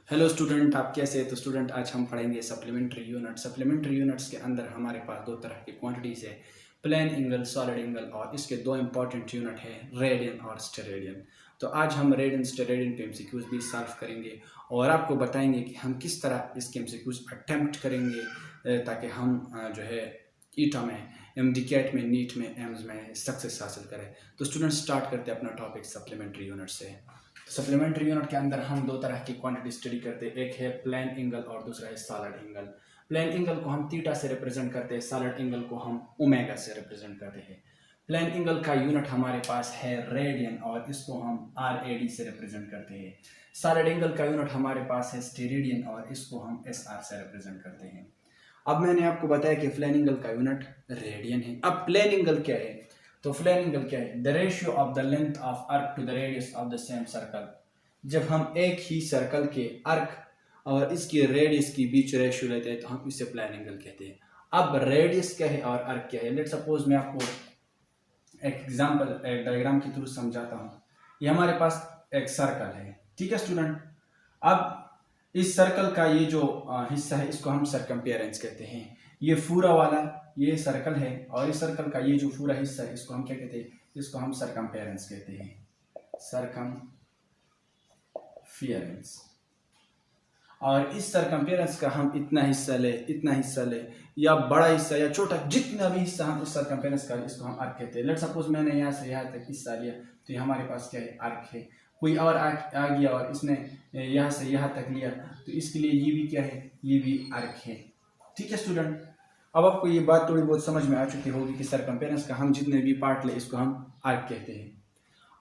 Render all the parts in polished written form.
Hello student, आप कैसे हैं? तो स्टूडेंट आज हम पढ़ेंगे सप्लीमेंट्री यूनिट। सप्लीमेंट्री यूनिट्स के अंदर हमारे पास दो तरह की क्वांटिटीज़ है, प्लेन एंगल, सॉलिड एंगल, और इसके दो इंपॉर्टेंट यूनिट है रेडियन और स्टेरेडियन। तो आज हम रेडियन स्टेरेडियन पे एमसीक्यूज भी सॉल्व करेंगे और आपको बताएंगे कि हम किस तरह इसके एमसीक्यूज अटेम्प्ट करेंगे ताकि हम जो है ईटा में, एमडीकैट में, नीट में, एम्स में सक्सेस हासिल करें। तो स्टूडेंट स्टार्ट करते हैं अपना टॉपिक सप्लीमेंट्री यूनिट से। सप्लीमेंट्री यूनिट के अंदर हम दो तरह की क्वांटिटी स्टडी करते हैं, एक है प्लेन एंगल और दूसरा है सॉलिड एंगल। प्लेन एंगल को हम थीटा से रिप्रेजेंट करते हैं, सॉलिड एंगल को हम ओमेगा से रिप्रेजेंट करते हैं। प्लेन एंगल का यूनिट हमारे पास है रेडियन और इसको हम RAD से रिप्रेजेंट करते हैं। सॉलिड एंगल का यूनिट हमारे पास है स्टेरेडियन और इसको हम SR से रिप्रेजेंट करते हैं। अब मैंने आपको बताया कि प्लेन एंगल का यूनिट रेडियन है। अब प्लेन एंगल क्या है? तो प्लेन एंगल क्या है? The ratio of the length of arc to the radius of the same circle. जब हम एक ही सर्कल के आर्क और इसकी रेडियस के बीच रेशियो लेते हैं तो हम इसे प्लेन एंगल कहते हैं। अब रेडियस क्या है और आर्क क्या है? लेट सपोज मैं आपको एक एग्जांपल, एक डायग्राम के थ्रू समझाता हूँ। ये हमारे पास एक सर्कल है, ठीक है स्टूडेंट। अब इस सर्कल का ये जो हिस्सा है इसको हम सरकमफेरेंस कहते हैं। ये पूरा वाला ये सर्कल है और इस सर्कल का ये जो पूरा हिस्सा है इसको हम क्या कहते हैं? इसको हम सरकमफेरेंस कहते हैं, सरकमफेरेंस। और इस सरकमफेरेंस का हम इतना हिस्सा ले, इतना हिस्सा ले, या बड़ा हिस्सा या छोटा, जितना भी हिस्सा हम इस सरकमफेरेंस का, इसको हम आर्क कहते हैं। लेट सपोज मैंने यहाँ से यहाँ तक हिस्सा लिया तो ये हमारे पास क्या है? आर्क है। कोई और आ गया और इसने यहाँ से यहाँ तक लिया तो इसके लिए ये भी क्या है? ये भी आर्क है, ठीक है स्टूडेंट। अब आपको ये बात थोड़ी बहुत समझ में आ चुकी होगी कि सरकमफेरेंस का हम जितने भी पार्ट ले इसको हम आर्क कहते हैं।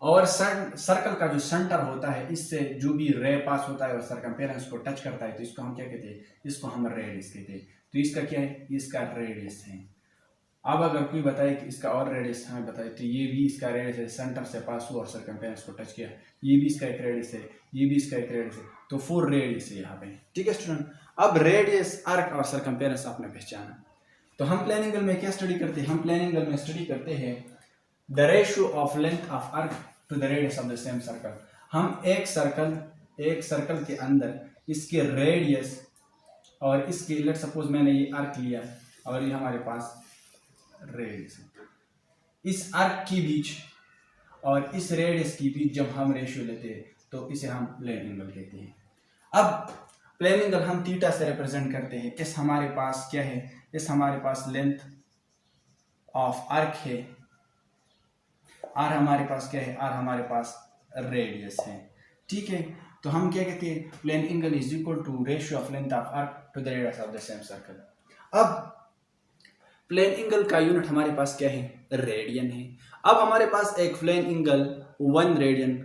और सर्कल का जो सेंटर होता है, इससे जो भी रे पास होता है और सरकमफेरेंस को टच करता है तो इसको हम क्या कहते हैं? इसको हम रेडियस कहते हैं। तो इसका क्या है? इसका रेडियस है। अब अगर कोई बताए कि इसका और रेडियस हमें बताए तो ये भी इसका रेडियस है, सेंटर से पास हुआ और सरकमफेरेंस को टच किया, ये भी इसका एक रेडियस है, ये भी इसका एक रेडियस है, तो 4 रेडियस है यहाँ पे, ठीक है स्टूडेंट। अब रेडियस, आर्क और सरकमफेरेंस आपने पहचाना। तो हम प्लेन एंगल में क्या स्टडी करते हैं? हम प्लेन एंगल में स्टडी करते हैं the ratio of length of arc to the radius of the same circle. हम एक सर्कल के अंदर इसके रेडियस और इसके, लेट सपोज मैंने ये आर्क लिया और ये हमारे पास रेडियस है, इस आर्क के बीच और इस रेडियस के बीच जब हम रेशियो लेते हैं तो इसे हम प्लेन एंगल कहते हैं। अब प्लेन एंगल हम थीटा से रिप्रेजेंट करते हैं। इस हमारे पास क्या है? इस हमारे पास लेंथ ऑफ आर्क है, आर हमारे पास क्या है? आर हमारे पास रेडियस है, ठीक है। तो हम क्या कहते हैं? Plane angle is equal to ratio of length of arc to the radius of the same circle. अब प्लेन एंगल का यूनिट हमारे पास क्या है? रेडियन है। अब हमारे पास एक प्लेन एंगल 1 रेडियन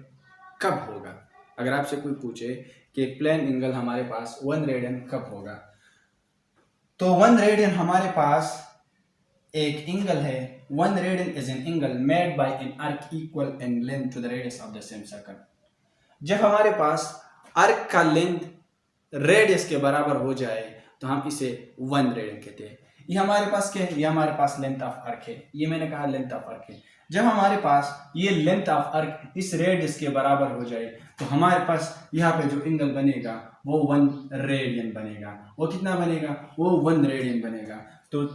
कब होगा? अगर आपसे कोई पूछे कि एक प्लेन एंगल हमारे पास 1 रेडियन कब होगा, तो 1 रेडियन हमारे पास एक एंगल है। 1 radian is an angle made by an arc equal in length to the radius of the same circle. जब हमारे पास आर्क का लेंथ रेडियस के बराबर हो जाए तो हम इसे 1 रेडियन कहते हैं। ये हमारे पास क्या है? ये हमारे पास लेंथ ऑफ आर्क है। ये मैंने कहा लेंथ ऑफ आर्क है। जब हमारे पास ये लेंथ ऑफ आर्क इस रेडियस के बराबर हो जाए तो हमारे पास यहाँ पे जो एंगल बनेगा वो 1 रेडियन बनेगा। वो कितना बनेगा? वो 1 रेडियन बनेगा। तो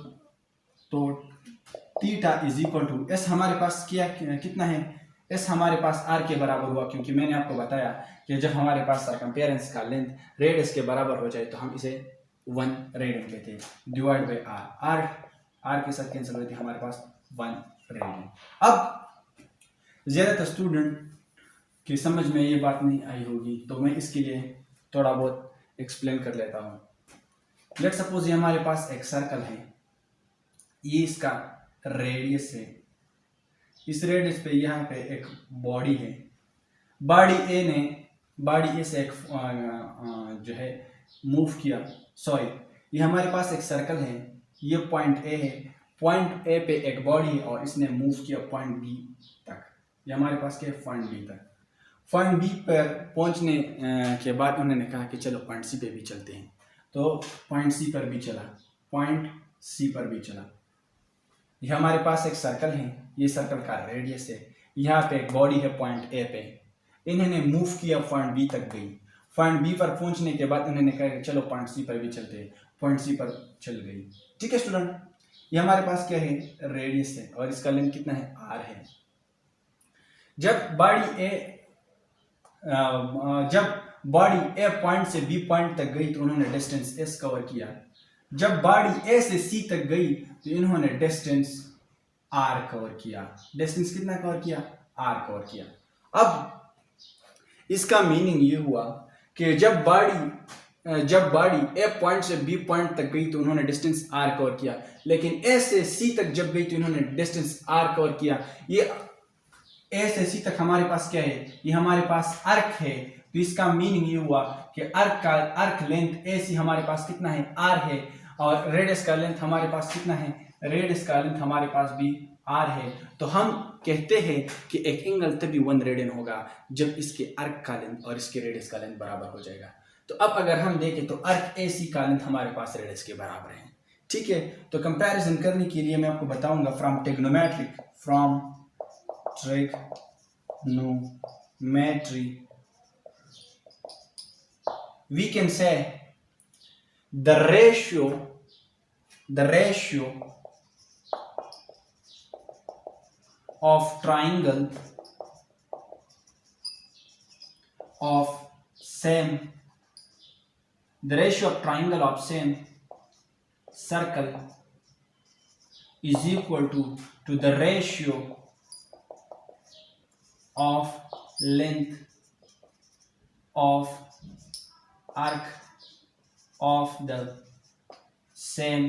theta is equal to s हमारे पास कितना है? एस हमारे पास आर के बराबर हुआ, क्योंकि मैंने आपको बताया कि जब हमारे पास सरकमफेरेंस का लेंथ रेडियस के बराबर हो जाए तो हम इसे 1 रेडियन कहते हैं, डिवाइड बाई आर। आर के साथ कैंसिल होती है, हमारे पास 1 रेडियन। अब ज़्यादातर स्टूडेंट की समझ में ये बात नहीं आई होगी तो मैं इसके लिए थोड़ा बहुत एक्सप्लेन कर लेता हूँ। लेट सपोज ये हमारे पास एक सर्कल है, ये इसका रेडियस है। इस रेडियस पे यहाँ पे एक बॉडी है। बॉडी ए से एक जो है मूव किया, सॉरी, ये हमारे पास एक सर्कल है, ये पॉइंट ए है। पॉइंट ए पे एक बॉडी है और इसने मूव किया पॉइंट बी तक। ये हमारे पास क्या है? पॉइंट बी तक। पॉइंट बी पर पहुंचने के बाद उन्होंने कहा कि चलो पॉइंट सी पे भी चलते हैं, तो पॉइंट सी पर भी चला, पॉइंट सी पर भी चला। ये हमारे पास एक सर्कल है, ये सर्कल का रेडियस है। यहाँ पे एक बॉडी है पॉइंट ए पे, इन्होंने मूव किया पॉइंट बी तक गई। पॉइंट बी पर पहुंचने के बाद उन्होंने कहा कि चलो पॉइंट सी पर भी चलते हैं, पॉइंट सी पर चल गई। ठीक है स्टूडेंट, ये हमारे पास क्या है, रेडियस है और इसका लेंथ कितना है, आर है। जब बॉडी ए पॉइंट से बी पॉइंट तक गई तो उन्होंने डिस्टेंस एस कवर किया। जब बॉडी ए से सी तक गई तो इन्होंने डिस्टेंस आर कवर किया। डिस्टेंस कितना कवर किया, आर कवर किया। अब इसका मीनिंग ये हुआ कि जब बॉडी ए पॉइंट से बी पॉइंट तक गई तो उन्होंने डिस्टेंस आर कवर किया, लेकिन ए से सी तक जब गई तो इन्होंने डिस्टेंस आर कवर किया। ये ए से सी तक हमारे पास क्या है, ये हमारे पास अर्क है। तो इसका मीनिंग ये हुआ कि अर्क लेंथ ए सी हमारे पास कितना है, आर है, और रेडियस का लेंथ हमारे पास कितना है, रेडियस का लेंथ हमारे पास भी आर है। तो हम कहते हैं कि एक एंगल तभी 1 रेडियन होगा जब इसके अर्क का लेंथ और इसके रेडियस का लेंथ बराबर हो जाएगा। तो अब अगर हम देखें तो अर्क ए सी का लेंथ हमारे पास रेडियस के बराबर है। ठीक है, तो कंपैरिजन करने के लिए मैं आपको बताऊंगा from trigonometry we can say the ratio of triangle of same circle is equal to the ratio of length of arc of the same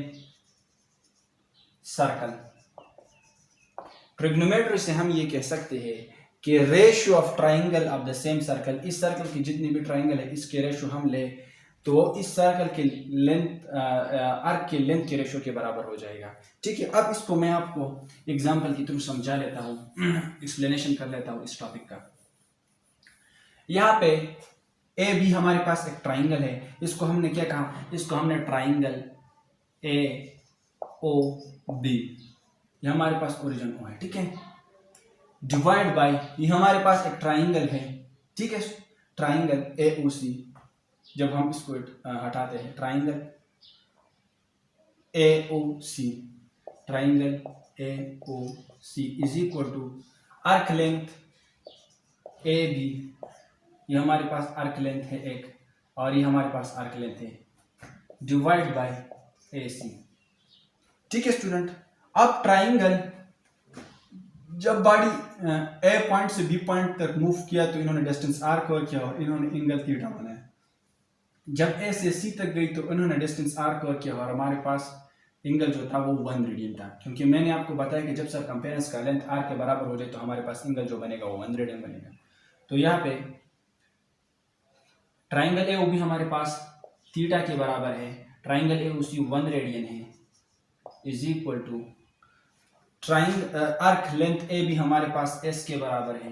circle। Trigonometry से हम ये कह सकते हैं कि ratio of triangle of the same circle, इस circle की जितनी भी ट्राइंगल है इसके रेशियो हम ले तो इस सर्कल के लेंथ आर्क के लेंथ के रेशियो के बराबर हो जाएगा। ठीक है, अब इसको मैं आपको एग्जांपल की थ्रू समझा लेता हूँ, एक्सप्लेनेशन कर लेता हूँ इस टॉपिक का। यहाँ पे ए बी हमारे पास एक ट्राइंगल है, इसको हमने क्या कहा, इसको हमने ट्राइंगल ए ओ बी, ये हमारे पास ओरिजिन ओ है। ठीक है, डिवाइड बाय ये हमारे पास एक ट्राइंगल है। ठीक है, ट्राइंगल ए ओ सी, जब हम इसको हटाते हैं triangle A O C, triangle A O C is equal to arc length A B, ये हमारे पास आर्क लेंथ है एक और ये हमारे पास आर्क लेंथ है, डिवाइड बाय ए सी। ठीक है स्टूडेंट, अब ट्राइंगल जब बॉडी ए पॉइंट से बी पॉइंट तक मूव किया तो इन्होंने डिस्टेंस आर कवर किया और इन्होंने एंगल थीटा बनाया। जब ए से सी तक गई तो इन्होंने डिस्टेंस आर कवर किया और हमारे पास एंगल जो था वो 1 रेडियन था, क्योंकि मैंने आपको बताया कि जब सरकमफेरेंस का लेंथ आर के बराबर हो जाए तो हमारे पास एंगल जो बनेगा वो 1 रेडियन बनेगा। तो यहाँ पे ट्राइंगल ए ओ बी हमारे पास थीटा के बराबर है, triangle A O C 1 radian है, is equal to arc length A B हमारे पास एस के बराबर है,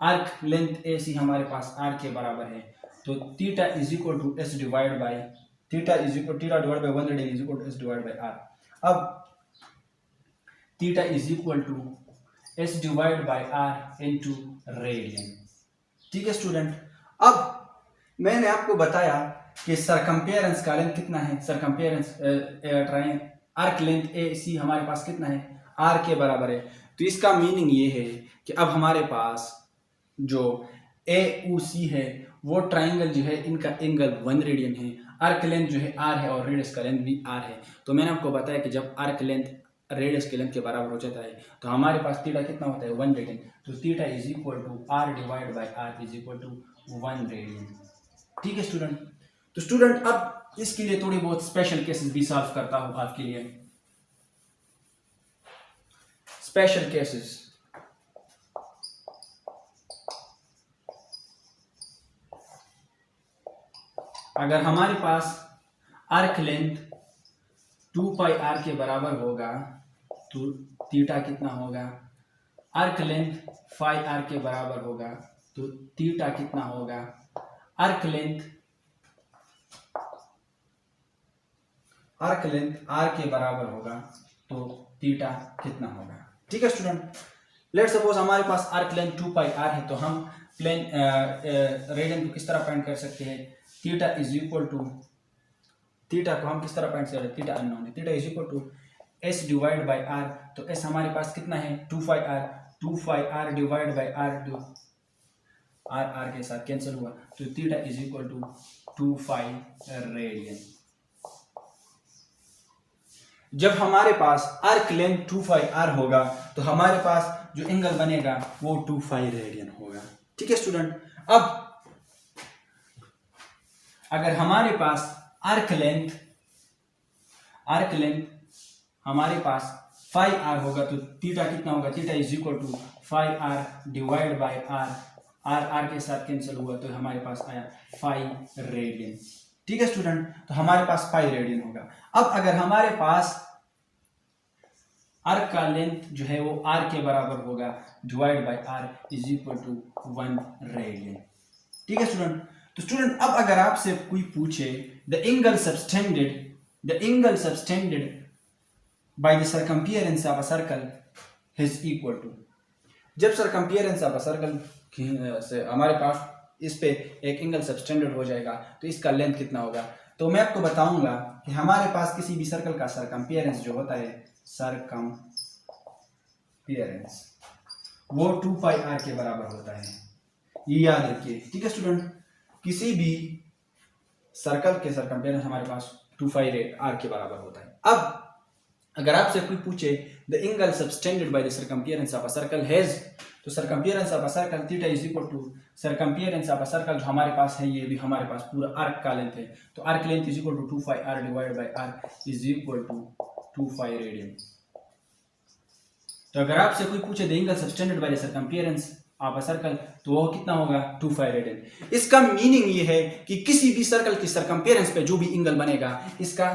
आर्क लेंथ ए सी हमारे पास आर के बराबर है। तो theta is equal to S divide by theta divide by 1 radian is equal to S divide by R. अब theta is equal to S divide by R into radian. ठीक है student, अब मैंने आपको बताया कि सरकमफेरेंस का लेंथ कितना है, सरकमफेरेंस आर्क लेंथ ए सी हमारे पास कितना है, आर के बराबर है। तो इसका मीनिंग ये है कि अब हमारे पास जो ए ओ सी है वो ट्राइंगल जो है इनका एंगल 1 रेडियन है, आर्क लेंथ जो है आर है और रेडियस का लेंथ भी आर है। तो मैंने आपको बताया कि जब आर्क लेंथ रेडियस के लेंथ के बराबर हो जाता है तो हमारे पास थीटा कितना होता है, 1 रेडियन। तो theta is equal to r divide by are is equal to 1 radian. ठीक है स्टूडेंट, तो स्टूडेंट अब इसके लिए थोड़ी बहुत स्पेशल केसेस भी सॉल्व करता हूं आपके लिए। स्पेशल केसेस, अगर हमारे पास आर्क लेंथ 2 पाई आर के बराबर होगा तो थीटा कितना होगा, आर्क लेंथ 5 आर के बराबर होगा तो थीटा कितना होगा, आर्क लेंथ आर के बराबर होगा तो थीटा कितना होगा। ठीक है स्टूडेंट, लेट सपोज हमारे पास आर्क लेंथ 2 पाई आर है, तो हम प्लेन रेडियन को किस तरह फाइंड कर सकते हैं? Theta is equal to, theta को हम किस तरह फाइंड कर सकते हैं? थीटा अननोन है, theta is equal to S divide by R. तो एस हमारे पास कितना है? 2 pi R, 2 pi R divide by are, are are के साथ कैंसिल हुआ, तो theta is equal to 2 pi radian. जब हमारे पास आर्क लेंथ 2 पाई आर होगा तो हमारे पास जो एंगल बनेगा वो 2 पाई रेडियन होगा। ठीक है स्टूडेंट, अब अगर हमारे पास आर्क लेंथ हमारे पास 5 आर होगा तो थीटा कितना होगा? Theta is equal to 5 r divide by are, are are के साथ कैंसिल हुआ तो हमारे पास आया 5 रेडियन। ठीक है स्टूडेंट, तो हमारे पास 5 रेडियन होगा। अब अगर हमारे पास आर्क का लेंथ जो है वो आर के बराबर होगा, divide by r is equal to 1 radian. ठीक है स्टूडेंट, तो स्टूडेंट अब अगर आपसे कोई पूछे the angle subtended by the circumference of a circle is equal to, जब सर्कमफियरेंस ऑफ अ सर्कल से हमारे पास इस पे एक एंगल सबटेंडेड हो जाएगा तो इसका लेंथ कितना होगा? तो मैं आपको बताऊंगा कि हमारे पास किसी भी सर्कल का सर्कमफियरेंस जो होता है, सर्कमफियरेंस, वो 2 पाई आर के बराबर होता है, ये याद रखिए। ठीक है स्टूडेंट, किसी भी सर्कल के सर्कमफियरेंस हमारे पास 2 पाई आर के बराबर होता है। अब अगर आपसे कोई पूछे the angle subtended by the circumference of a circle has, तो circumference of a circle theta is equal to circumference of a circle जो हमारे पास है, ये भी हमारे पास पूरा आर्क का लेंथ है, तो arc length is equal to 2 pi R divide by are is equal to 2 pi radian. तो अगर आपसे कोई पूछे the angle subtended by the circumference of a circle तो वो कितना होगा? 2 पाई रेडियन। इसका मीनिंग ये है कि किसी भी सर्कल की सर्कमफियरेंस पे जो भी एंगल बनेगा, इसका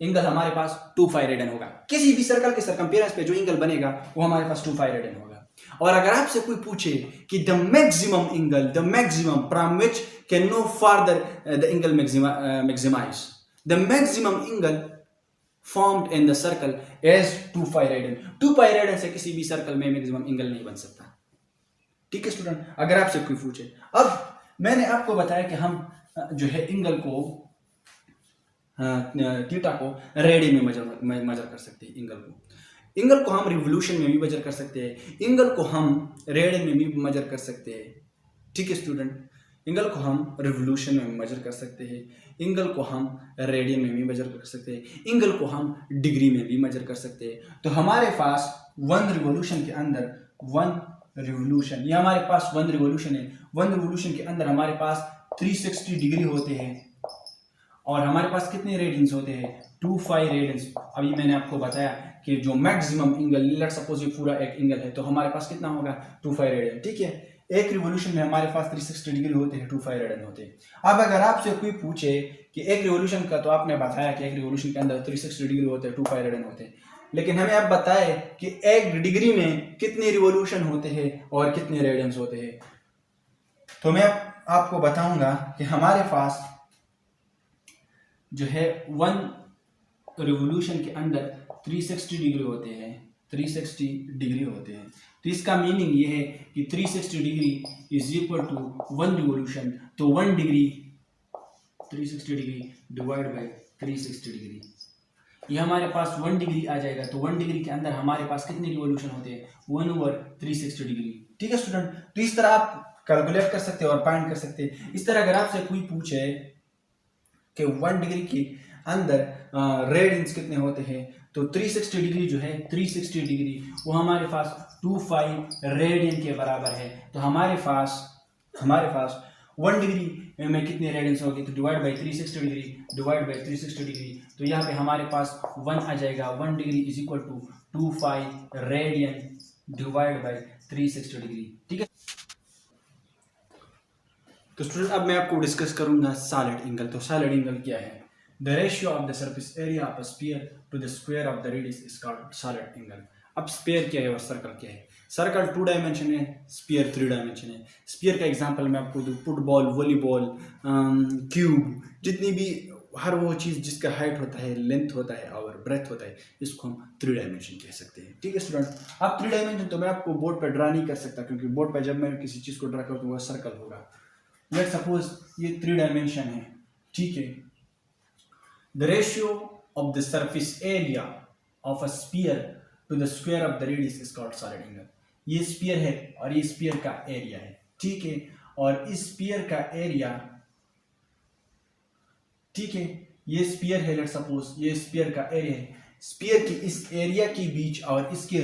एंगल हमारे पास 2 पाई रेडियन होगा। किसी भी सर्कल के सर्कमफियरेंस पे जो एंगल बनेगा वो हमारे पास 2 पाई रेडियन होगा। और अगर आपसे कोई पूछे कि the maximum from which can no further the angle maximize, the maximum angle formed in the circle is 2 pi radian. 2 pi radian से किसी भी सर्कल में मैक्सिमम एंगल नहीं बन सकता। ठीक है स्टूडेंट, अगर आपसे कोई पूछे, अब मैंने आपको बताया कि हम जो है एंगल को थीटा को रेडियन में मेजर कर सकते हैं। एंगल को हम रिवोल्यूशन में भी मेजर कर सकते हैं, एंगल को हम रेडियन में भी मेजर कर सकते हैं। ठीक है स्टूडेंट, एंगल को हम रिवोल्यूशन में मेजर कर सकते हैं, एंगल को हम रेडियन में भी मेजर कर सकते हैं, एंगल को हम डिग्री में भी मेजर कर सकते हैं। तो हमारे पास 1 रिवोल्यूशन के अंदर 1 रिवोल्यूशन, ये हमारे पास 1 रिवोल्यूशन है, 1 रिवोल्यूशन के अंदर हमारे पास 360 डिग्री होते हैं और हमारे पास कितने रेडियंस होते हैं? 2 पाई रेडियंस। अभी मैंने आपको बताया कि जो मैक्सिमम एंगल, लेट सपोज ये पूरा एक एंगल है तो हमारे पास कितना होगा? 2 पाई रेडियन। ठीक है, एक रिवोल्यूशन में हमारे पास 360 डिग्री होते हैं, 2 पाई रेडियन होते हैं। अब अगर आपसे कोई पूछे कि एक रिवोल्यूशन का, तो आपने बताया कि एक रिवोल्यूशन के अंदर 360 डिग्री होते हैं, 2 पाई रेडियन होते हैं, लेकिन हमें आप बताए कि एक डिग्री में कितने रिवोल्यूशन होते हैं और कितने रेडियंस होते हैं। तो मैं आपको बताऊंगा कि हमारे पास जो है 1 रिवोल्यूशन के अंदर 360 डिग्री होते हैं, 360 डिग्री होते हैं। तो इसका मीनिंग ये है कि 360 degree is equal to 1 revolution, तो 1 degree 360 degree divide by 360 degree, ये हमारे पास 1 डिग्री आ जाएगा। तो 1 डिग्री के अंदर हमारे पास कितने रिवोल्यूशन होते हैं? 1/360 डिग्री। ठीक है स्टूडेंट, तो इस तरह आप कैलकुलेट कर सकते हैं और फाइंड कर सकते हैं। इस तरह अगर आपसे कोई पूछे कि 1 डिग्री के अंदर रेडियंस कितने होते हैं, तो 360 डिग्री जो है, 360 डिग्री वो हमारे पास 2 पाई रेडियन के बराबर है। तो हमारे पास 1 डिग्री में कितने रेडियंस होंगे? तो divide by 360 degree divide by 360 degree, तो यहाँ पे हमारे पास 1 आ जाएगा। 1 degree is equal to 2 pi radian divide by 360 degree. ठीक है, तो स्टूडेंट अब मैं आपको डिस्कस करूंगा सॉलिड एंगल। तो सॉलिड एंगल क्या है? The ratio of the surface area of a sphere to the square of the radius is called solid angle. अब स्फीयर क्या है और सर्कल क्या है? सर्कल 2 डायमेंशन है, स्फीयर 3 डायमेंशन है। स्फीयर का एग्जांपल मैं आपको दूं, फुटबॉल, वॉलीबॉल, क्यूब, जितनी भी हर वो चीज़ जिसका हाइट होता है, लेंथ होता है और ब्रेथ होता है, इसको हम 3 डायमेंशन कह सकते हैं। ठीक है स्टूडेंट, अब 3 डायमेंशन तो मैं आपको बोर्ड पर ड्रा नहीं कर सकता, क्योंकि बोर्ड पर जब मैं किसी चीज़ को ड्रा करता हूँ वह सर्कल होगा। लेट सपोज ये 3 डायमेंशन है, ठीक है। The ratio of the surface area of a sphere to the square of the radius is called solid angle. ये स्फीयर है और ये स्फीयर का एरिया है, ठीक है। और इस स्फीयर का एरिया, ठीक है, ये स्फीयर है, लेट सपोज ये स्फीयर का एरिया है। स्फीयर की इस एरिया के बीच और इसके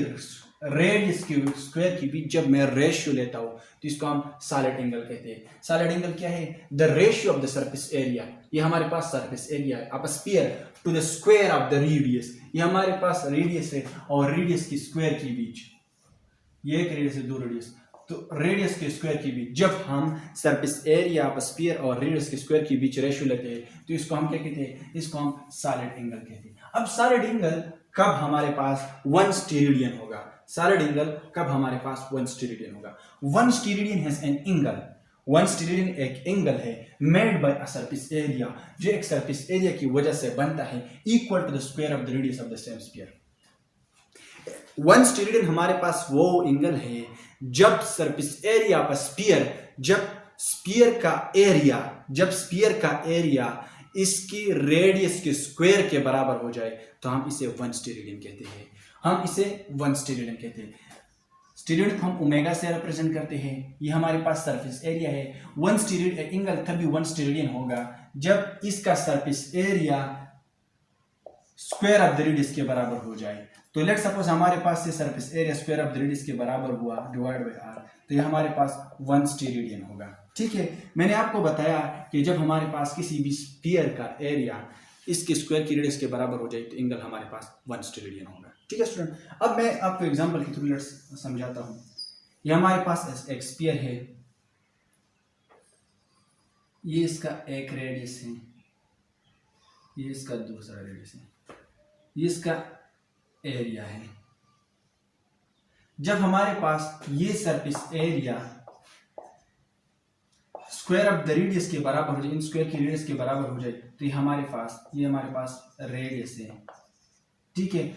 रेडियस के स्क्वायर के बीच जब मैं रेशियो लेता हूं तो इसको हम सॉलिड एंगल कहते हैं। सॉलिड एंगल क्या है? The ratio of the surface area, ये हमारे पास सरफेस एरिया है, of a sphere to the square of the radius, ये हमारे पास रेडियस है और रेडियस की स्क्वायर के बीच, ये एक रेडियस है, 2 रेडियस, तो रेडियस के स्क्वायर के बीच जब हम सरफेस एरिया ऑफ स्फीयर और रेडियस के स्क्वायर के बीच रेशियो लेते हैं तो इसको हम क्या कहते हैं? इसको हम सॉलिड एंगल कहते हैं। अब सॉलिड एंगल कब हमारे पास 1 स्टेरेडियन होगा? सॉलिड एंगल कब हमारे पास 1 स्टेरेडियन होगा? 1 steradian has an angle, 1 steradian एक एंगल है made by a surface area, जो एक सरफेस एरिया की वजह से बनता है, equal to the square of the radius of the same sphere. 1 steradian हमारे पास वो एंगल है जब सरफेस एरिया ऑफ स्फीयर, जब स्फीयर का एरिया इसकी रेडियस के स्क्वायर के बराबर हो जाए तो हम इसे 1 स्टेरेडियन कहते हैं। हम इसे 1 स्टेरेडियन कहते हैं। स्टेरेडियन को हम ओमेगा से रिप्रेजेंट करते हैं। ये हमारे पास सरफेस एरिया है। 1 स्टेरेडियन एंगल तभी 1 स्टेरेडियन होगा जब इसका surface area square of the radius के बराबर हो जाए। तो लेट सपोज हमारे पास से surface area square of the radius के बराबर हुआ डिवाइड बाय आर, तो ये हमारे पास 1 स्टेरेडियन होगा। ठीक है, मैंने आपको बताया कि जब हमारे पास किसी भी स्फीयर का एरिया इसके स्क्वायर की रेडियस के बराबर हो जाए तो एंगल हमारे पास 1 स्टेरेडियन होगा। ठीक है स्टूडेंट, अब मैं आपको एग्जांपल के थ्रू समझाता हूँ। ये हमारे पास एक स्फीयर है, ये इसका एक रेडियस है, ये इसका दूसरा रेडियस है, ये इसका एरिया है। जब हमारे पास ये surface area square of the radius के बराबर हो जाए, इन स्क्वायर की रेडियस के बराबर हो जाए तो ये हमारे पास रेडियस है। ठीक है,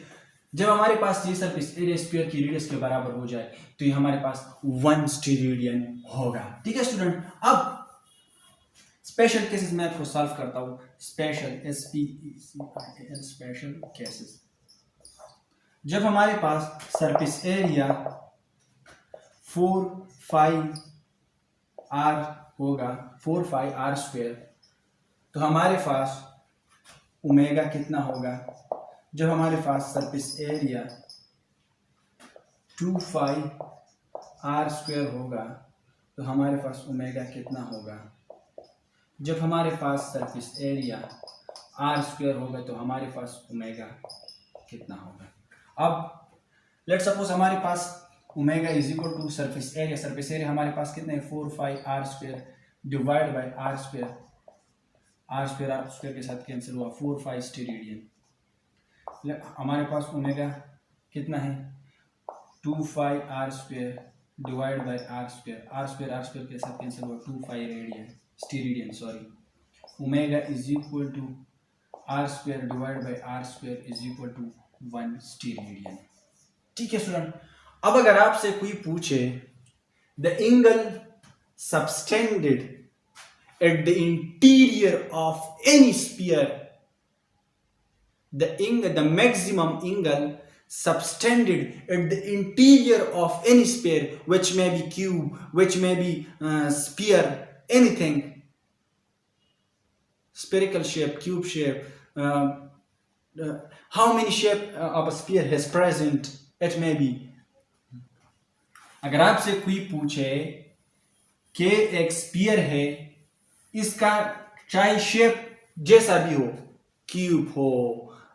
जब हमारे पास ये सरफेस एरिया स्क्वायर की रेडियस के बराबर हो जाए तो ये हमारे पास 1 स्टेरेडियन होगा। ठीक है स्टूडेंट, अब स्पेशल केसेस मैं आपको सॉल्व करता हूं। स्पेशल स्पेशल केसेस, जब हमारे पास सरफेस एरिया 4 5 r होगा, 4 5 r स्क्वायर, तो हमारे पास ओमेगा कितना होगा? जब हमारे पास सरफेस एरिया 2 5 r स्क्वायर होगा तो हमारे पास ओमेगा कितना होगा? जब हमारे पास सरफेस एरिया r स्क्वायर होगा तो हमारे पास ओमेगा कितना होगा? अब लेट सपोज हमारे पास omega is equal to surface area हमारे पास कितना है? 4 5 r square divide by r square के साथ कैंसिल हुआ, 4 5 स्टेरेडियन। हमारे पास ओमेगा कितना है? 2 5 r square divide by r square के साथ कैंसिल हुआ, 2 5 steradian sorry. Omega is equal to r square divide by r square is equal to 1 steradian. ठीक है स्टूडेंट, अब अगर आपसे कोई पूछे the angle subtended at the interior of any sphere, the maximum angle subtended at the interior of any sphere, which may be cube, which may be sphere, anything, spherical shape, cube shape, how many shape of a sphere has present, it may be। अगर आपसे कोई पूछे कि एक sphere है, इसका चाहे shape जैसा भी हो, क्यूब हो,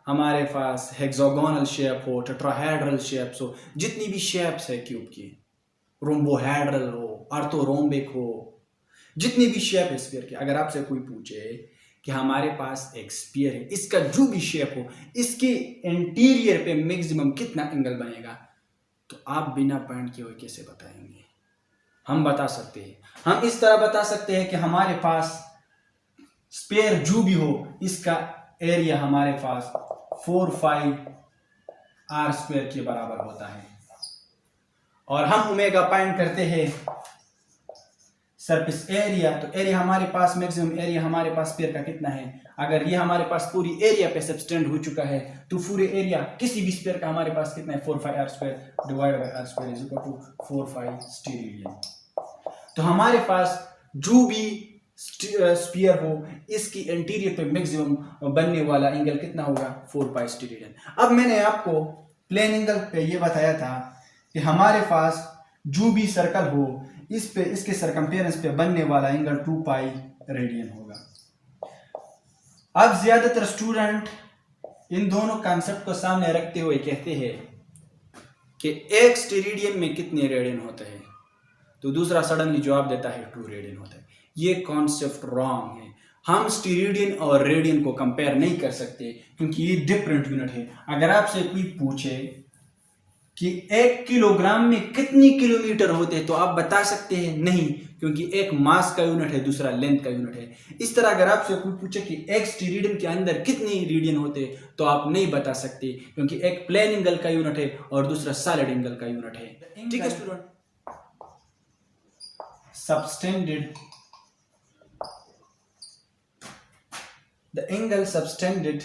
हमारे पास हेक्सागोनल शेप हो, टेट्राहेड्रल शेप्स हो, जितनी भी शेप्स है क्यूब की, रोम्बोहेड्रल हो, ऑर्थोरोम्बिक हो, जितनी भी शेप है स्फीयर की, अगर आपसे कोई पूछे कि हमारे पास एक स्फीयर है, इसका जो भी शेप हो, इसके इंटीरियर पे मैक्सिमम कितना एंगल बनेगा, तो आप बिना पॉइंट के हुए कैसे बताएंगे? हम बता सकते हैं, हम इस तरह बता सकते हैं कि हमारे पास स्पेयर जो भी हो इसका एरिया हमारे पास 4 r स्क्वायर के बराबर होता है। और हम ओमेगा फाइंड करते हैं सरफेस एरिया, तो एरिया हमारे पास मैक्सिमम एरिया हमारे पास स्फीयर का कितना है। अगर ये हमारे पास पूरी एरिया पे सबस्टेंड हो चुका है तो पूरे एरिया किसी भी स्फीयर का हमारे पास कितना है 4 r square divide by r square is equal to 4 steradian. तो हमारे पास जो भी स्फीयर हो इसकी इंटीरियर पे मैक्सिमम बनने वाला एंगल कितना होगा 4 स्टेरेडियन। अब मैंने आपको प्लेन एंगल पे ये बताया था कि हमारे पास जो भी सर्कल हो इस पे इसके सरकमफेरेंस पे बनने वाला एंगल 2 रेडियन होगा। अब ज्यादातर स्टूडेंट इन दोनों कॉन्सेप्ट को सामने रखते हुए कहते हैं कि एक स्टेरेडियन में कितने रेडियन होते हैं, तो दूसरा सडनली जवाब देता है 2 रेडियन होता है। ये कॉन्सेप्ट रॉन्ग है। हम स्टेरेडियन और रेडियन को कंपेयर नहीं कर सकते क्योंकि ये डिफरेंट यूनिट है। अगर आपसे कोई पूछे कि 1 किलोग्राम में कितनी किलोमीटर होते हैं तो आप बता सकते हैं नहीं, क्योंकि एक मास का यूनिट है दूसरा लेंथ का यूनिट है। इस तरह अगर आपसे कोई पूछे कि एक स्टेरेडियन के अंदर कितनी रेडियन होते हैं तो आप नहीं बता सकते, क्योंकि एक प्लेन एंगल का यूनिट है और दूसरा सॉलिड एंगल का यूनिट है। ठीक है student, subtended the angle subtended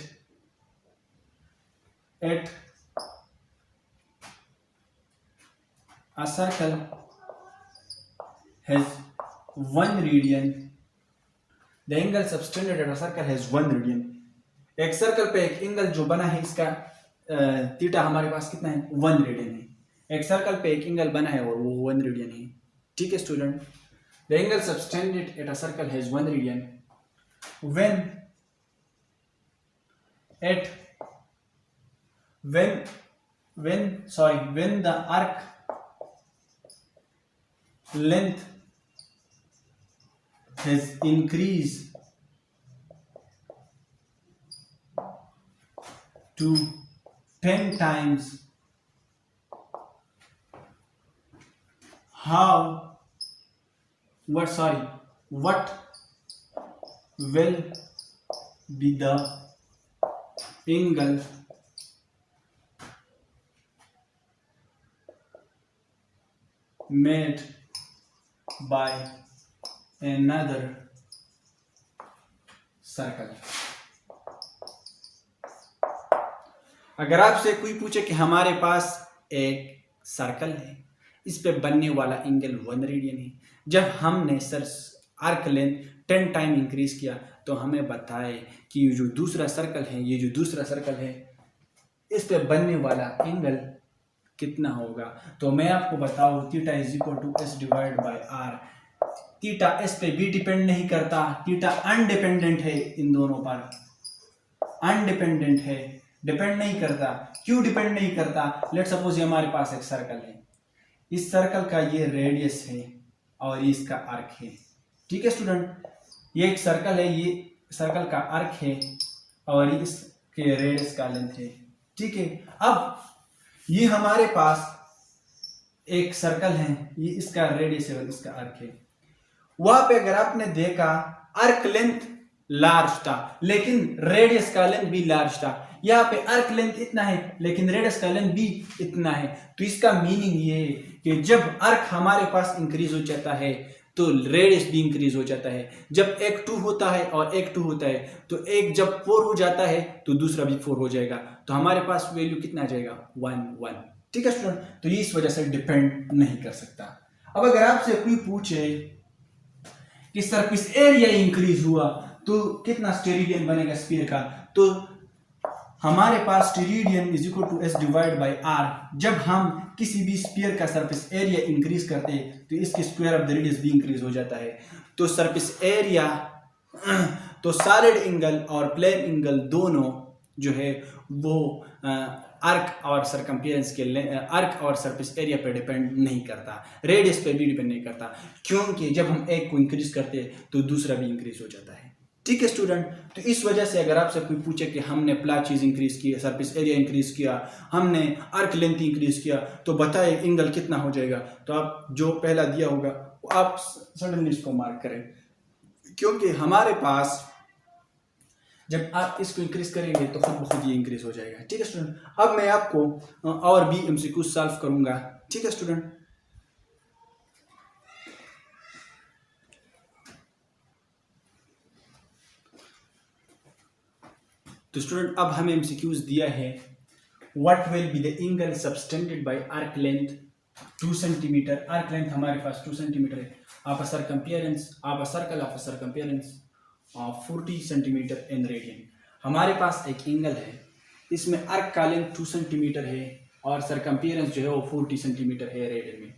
at a circle has 1 radian. The angle subtended at a circle has 1 radian. एक सर्कल पे एक एंगल जो बना है इसका थीटा हमारे पास कितना है 1 रेडियन है। एक सर्कल पे एक एंगल बना है और वो 1 रेडियन है। ठीक है student, the angle subtended at a circle has 1 radian when the arc length has increased to 10 times what will be the angle made by another circle। अगर आपसे कोई पूछे कि हमारे पास एक सर्कल है, इस पे बनने वाला एंगल 1 रेडियन है, जब हमने आर्क लेंथ 10 टाइम इंक्रीज किया तो हमें बताए कि ये जो दूसरा सर्कल है इस पे बनने वाला एंगल कितना होगा। तो मैं आपको बताऊं theta is equal to S divide by r. Theta s पे भी डिपेंड नहीं करता, थीटा अनडिपेंडेंट है, इन दोनों पर अनडिपेंडेंट है, डिपेंड नहीं करता। क्यों डिपेंड नहीं करता? लेट्स सपोज ये हमारे पास एक सर्कल है, इस सर्कल का ये रेडियस है और ये इसका आर्क है। ठीक है स्टूडेंट, ये एक सर्कल है, ये सर्कल का आर्क है और इसके रेडियस का लेंथ है। ठीक है, अब ये हमारे पास एक सर्कल है, ये इसका रेडियस है और इसका आर्क है। वहां पे अगर आपने देखा आर्क लेंथ लार्ज था लेकिन रेडियस का लेंथ भी लार्ज था, यहाँ पे आर्क लेंथ इतना है लेकिन रेडियस का लेंथ भी इतना है। तो इसका मीनिंग ये है कि जब आर्क हमारे पास इंक्रीज हो जाता है तो रेडियस भी इंक्रीज हो जाता है। जब एक 2 होता है और एक 2 होता है तो एक जब 4 हो जाता है तो दूसरा भी 4 हो जाएगा, तो हमारे पास वैल्यू कितना आ जाएगा 1 1। ठीक है स्टूडेंट, तो ये इस वजह से डिपेंड नहीं कर सकता। अब अगर आपसे कोई पूछे कि सरफेस एरिया इंक्रीज हुआ तो कितना स्टेरेडियन बनेगा स्फीयर का, तो हमारे पास steradian is equal to S divide by R. जब हम किसी भी स्फीयर का सरफेस एरिया इंक्रीज करते हैं तो इसके स्क्वायर ऑफ द रेडियस भी इंक्रीज हो जाता है। तो सरफेस एरिया, तो सॉलिड एंगल और प्लेन एंगल दोनों जो है वो आर्क और सरकमफेरेंस के आर्क और सरफेस एरिया पे डिपेंड नहीं करता, रेडियस पे भी डिपेंड नहीं करता, क्योंकि जब हम एक को इंक्रीज करते हैं तो दूसरा भी इंक्रीज हो जाता है। ठीक है स्टूडेंट, तो इस वजह से अगर आपसे कोई पूछे कि हमने प्लॉट चीज इंक्रीज किया, सरफेस एरिया इंक्रीज किया, हमने आर्क लेंथ इंक्रीज किया, तो बताए एंगल कितना हो जाएगा, तो आप जो पहला दिया होगा आप सडनली इसको मार्क करें, क्योंकि हमारे पास जब आप इसको इंक्रीज करेंगे तो खुद ब खुद ये इंक्रीज हो जाएगा। ठीक है स्टूडेंट, अब मैं आपको और भी एमसीक्यू सॉल्व करूंगा। ठीक है स्टूडेंट, तो स्टूडेंट अब हमें एमसीक्यूज दिया है, what will be the angle subtended bye arc length 2 centimetre. Arc length हमारे पास 2 सेंटीमीटर है। Of a circumference of a circle of a circumference of 40 centimetre in radian. हमारे पास एक एंगल है, इसमें आर्क का लेंथ 2 सेंटीमीटर है और सर्कमफेरेंस जो है वो 40 सेंटीमीटर है रेडियन में।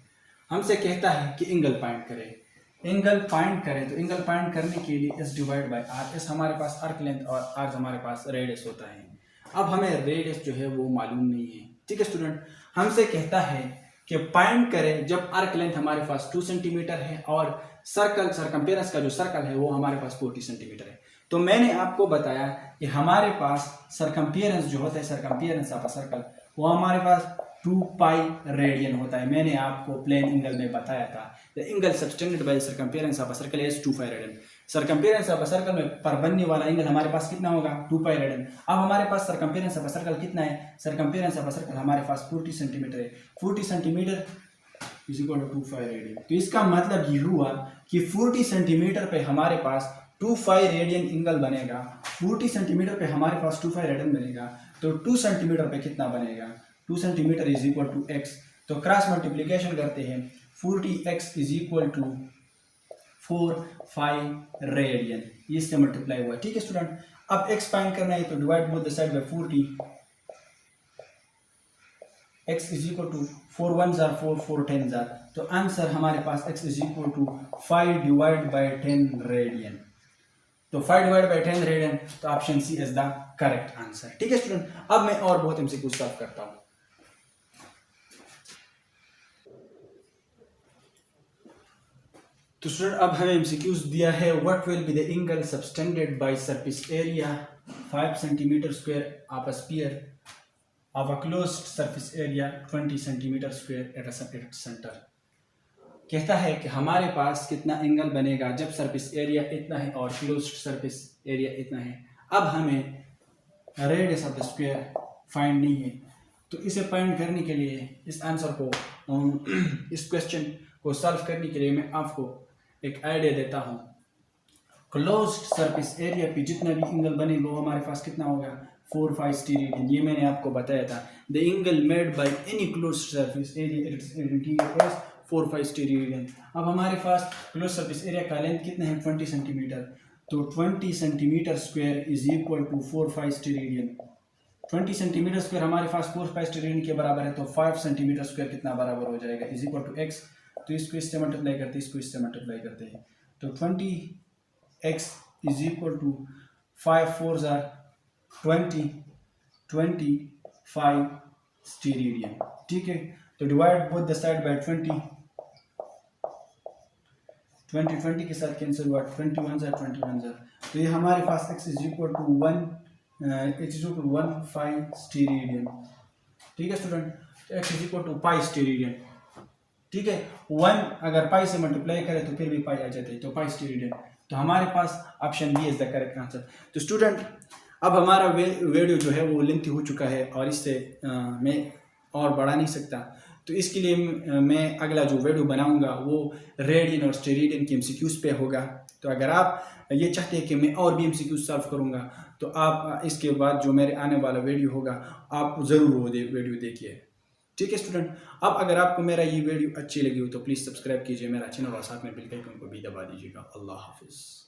हमसे कहता है कि एंगल फाइंड करें। एंगल फाइंड करें तो एंगल फाइंड करने के लिए s divide by r. S हमारे पास आर्क लेंथ और आर हमारे पास रेडियस होता है। अब हमें रेडियस जो है वो मालूम नहीं है। ठीक है स्टूडेंट, हमसे कहता है कि फाइंड करें जब आर्क लेंथ हमारे पास 2 सेंटीमीटर है और सर्कल सर्कमफेरेंस का जो सर्कल है वो हमारे पास 40 सेंटीमीटर है। तो मैंने आपको बताया कि हमारे पास सर्कमफेरेंस जो होता है, सर्कमफेरेंस ऑफ अ सर्कल, वो हमारे पास 2 पाई रेडियन होता है। मैंने आपको प्लेन एंगल में बताया था, the angle subtended bye circumference of a circle is 2 pi radian. Circumference of a circle में पर बनने वाला एंगल हमारे पास कितना होगा, 2 पाई रेडियन। अब हमारे पास सर्कमफेरेंस ऑफ अ सर्कल कितना है, सर्कमफेरेंस ऑफ अ सर्कल हमारे पास 40 सेंटीमीटर है। 40 centimetre is equal to 2 pi radian. तो इसका मतलब ये हुआ कि 40 सेंटीमीटर पे हमारे पास 2 पाई रेडियन एंगल बनेगा। 40 सेंटीमीटर पे हमारे पास 2 पाई रेडियन बनेगा, तो 2 सेंटीमीटर पे कितना बनेगा, 2 centimetre is equal to x। तो क्रॉस मल्टीप्लिकेशन करते हैं, 40x is equal to 4 pi radian, इससे मल्टीप्लाई हुआ। ठीक है स्टूडेंट, अब x फाइंड करना है तो divide both the side by 40। x is equal to 4 1 जार 4 4 10 जार, तो आंसर हमारे पास x is equal to 5 divide by 10 radian. तो 5 डिवाइड बाय 10 रेडियन, तो option C is the correct answer. ठीक है स्टूडेंट, अब मैं और बहुत एमसीक्यू सॉल्व करता हूं। तो स्टूडेंट अब हमें एमसीक्यूज दिया है, what will be the angle subtended by surface area 5 centimetre square of a sphere of a closed surface area 20 centimetre square at a centre. कहता है कि हमारे पास कितना एंगल बनेगा जब सरफेस एरिया इतना है और क्लोज्ड सरफेस एरिया इतना है। अब हमें radius of the square find नहीं है, तो इसे फाइंड करने के लिए इस आंसर को इस क्वेश्चन को सॉल्व करने के लिए मैं आपको एक आइडिया देता हूँ। क्लोज्ड सरफेस एरिया पे जितना भी एंगल बनेगा वो हमारे पास कितना होगा, 4 5 स्टीरियन। ये मैंने आपको बताया था, the angle made by any closed surface area is 4 5 steradian. अब हमारे पास क्लोज्ड सरफेस एरिया का लेंथ कितना है, 20 सेंटीमीटर, तो 20 centimetre square is equal to 4 5 steradian. 20 centimetre square हमारे पास 4 5 स्टीरियन के बराबर है, तो 5 सेंटीमीटर स्क्वायर कितना बराबर हो जाएगा, इज इक्वल टू x। तो इसको इससे मल्टीप्लाई करते हैं, इसको इससे मल्टीप्लाई करते हैं, तो 20x इज इक्वल टू 5 4 जार 20 25 स्टीरियन। ठीक है, तो divide both the side by 20 20 के साथ कैंसिल हुआ, 21 जार 21 जार, तो ये हमारे पास x is equal to 1 steradian. ठीक है student, x is equal to pi steradian. ठीक है, 1 अगर पाई से मल्टीप्लाई करें तो फिर भी पाई आ जाती है, तो पाई स्टीरियन। तो हमारे पास option B is the correct answer. तो स्टूडेंट अब हमारा वीडियो जो है वो लेंथी हो चुका है और इससे मैं और बढ़ा नहीं सकता, तो इसके लिए मैं अगला जो वीडियो बनाऊंगा वो रेडियन और स्टेरेडियन के एमसीक्यूज पे होगा। तो अगर आप ये चाहते हैं कि मैं और भी एमसीक्यूज सॉल्व करूंगा तो आप इसके बाद जो मेरे आने वाला वीडियो होगा आप ज़रूर वो वीडियो देखिए। ठीक है स्टूडेंट, अब अगर आपको मेरा ये वीडियो अच्छी लगी हो तो प्लीज़ सब्सक्राइब कीजिए मेरा चैनल और साथ में बेल आइकन को भी दबा दीजिएगा। अल्लाह हाफिज़।